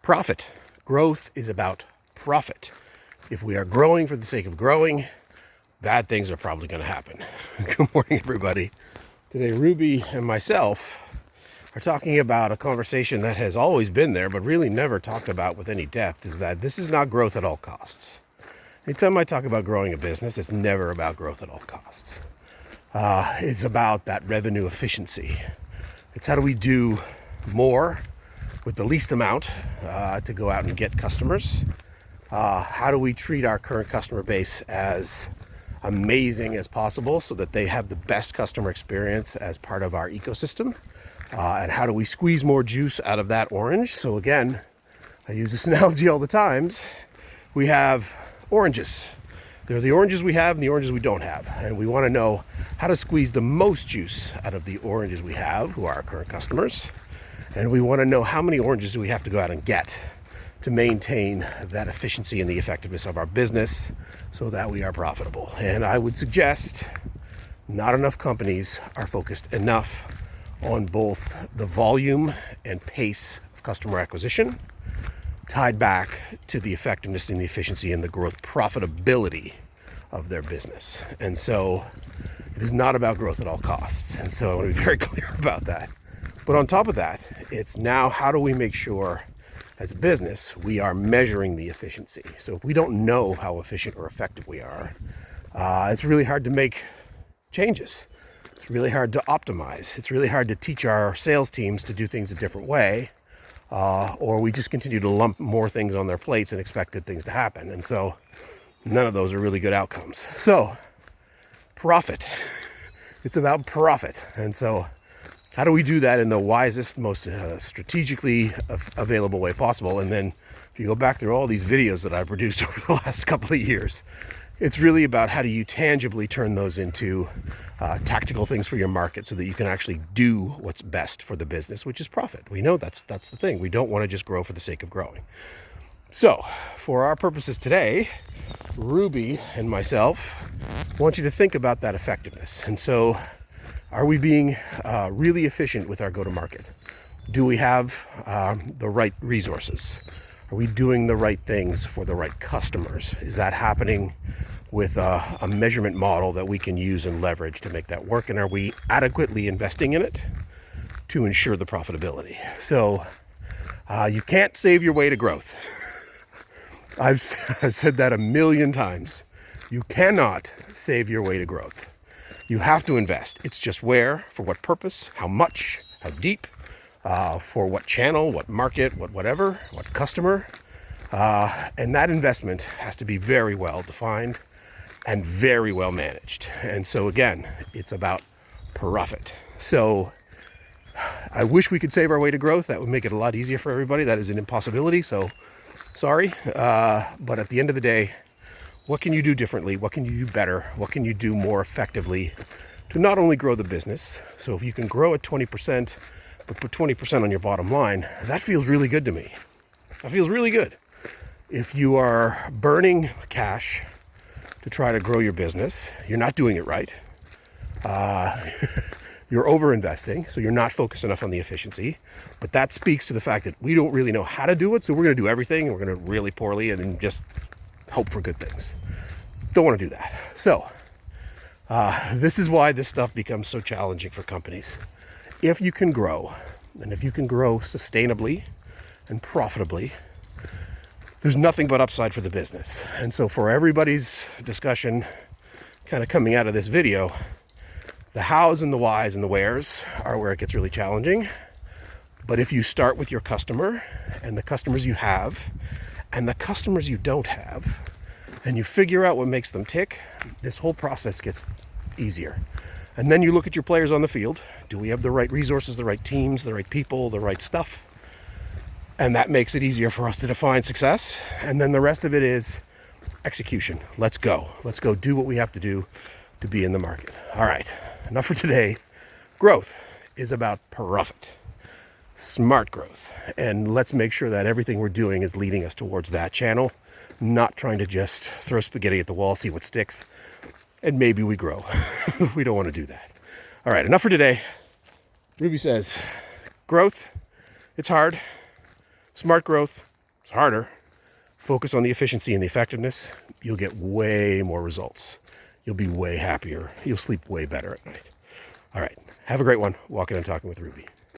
Profit. Growth is about profit. If we are growing for the sake of growing, bad things are probably going to happen. Good morning, everybody. Today, Ruby and myself are talking about a conversation that has always been there, but really never talked about with any depth, is that this is not growth at all costs. Anytime I talk about growing a business, it's never about growth at all costs. It's about that revenue efficiency. It's how do we do more with the least amount to go out and get customers. How do we treat our current customer base as amazing as possible so that they have the best customer experience as part of our ecosystem? And how do we squeeze more juice out of that orange? So again, I use this analogy all the times. We have oranges. There are the oranges we have and the oranges we don't have. And we want to know how to squeeze the most juice out of the oranges we have, who are our current customers. And we want to know how many oranges do we have to go out and get to maintain that efficiency and the effectiveness of our business so that we are profitable. And I would suggest not enough companies are focused enough on both the volume and pace of customer acquisition, tied back to the effectiveness and the efficiency and the growth profitability of their business. And so it is not about growth at all costs. And so I want to be very clear about that. But on top of that, it's now how do we make sure as a business we are measuring the efficiency. So if we don't know how efficient or effective we are, it's really hard to make changes. It's really hard to optimize. It's really hard to teach our sales teams to do things a different way, or we just continue to lump more things on their plates and expect good things to happen. And so none of those are really good outcomes. So profit. It's about profit. And so how do we do that in the wisest, most strategically available way possible? And then if you go back through all these videos that I've produced over the last couple of years, it's really about how do you tangibly turn those into tactical things for your market so that you can actually do what's best for the business, which is profit. We know that's the thing. We don't want to just grow for the sake of growing. So for our purposes today, Ruby and myself want you to think about that effectiveness. And so are we being really efficient with our go-to-market? Do we have the right resources? Are we doing the right things for the right customers? Is that happening with a measurement model that we can use and leverage to make that work? And are we adequately investing in it to ensure the profitability? So you can't save your way to growth. I've said that a million times. You cannot save your way to growth. You have to invest. It's just where, for what purpose, how much, how deep, for what channel, what market, whatever, what customer. And that investment has to be very well defined and very well managed. And so again, it's about profit. So I wish we could save our way to growth. That would make it a lot easier for everybody. That is an impossibility. So sorry. But at the end of the day, what can you do differently? What can you do better? What can you do more effectively to not only grow the business? So if you can grow at 20%, but put 20% on your bottom line, that feels really good to me. That feels really good. If you are burning cash to try to grow your business, you're not doing it right. You're over-investing, so you're not focused enough on the efficiency. But that speaks to the fact that we don't really know how to do it, so we're going to do everything, and we're going to really poorly, and then just hope for good things. Don't want to do that. So this is why this stuff becomes so challenging for companies. If you can grow, and if you can grow sustainably and profitably, there's nothing but upside for the business. And so for everybody's discussion kind of coming out of this video, the hows and the whys and the wheres are where it gets really challenging. But if you start with your customer and the customers you have and the customers you don't have, and you figure out what makes them tick, this whole process gets easier. And then you look at your players on the field. Do we have the right resources, the right teams, the right people, the right stuff? And that makes it easier for us to define success. And then the rest of it is execution. Let's go. Let's go do what we have to do to be in the market. All right, enough for today. Growth is about profit. Smart growth. And let's make sure that everything we're doing is leading us towards that channel, not trying to just throw spaghetti at the wall, see what sticks, and maybe we grow. We don't want to do that. All right, enough for today. Ruby says, growth, it's hard. Smart growth, It's harder. Focus on the efficiency and the effectiveness. You'll get way more results. You'll be way happier. You'll sleep way better at night. All right. Have a great one. Walking and talking with Ruby.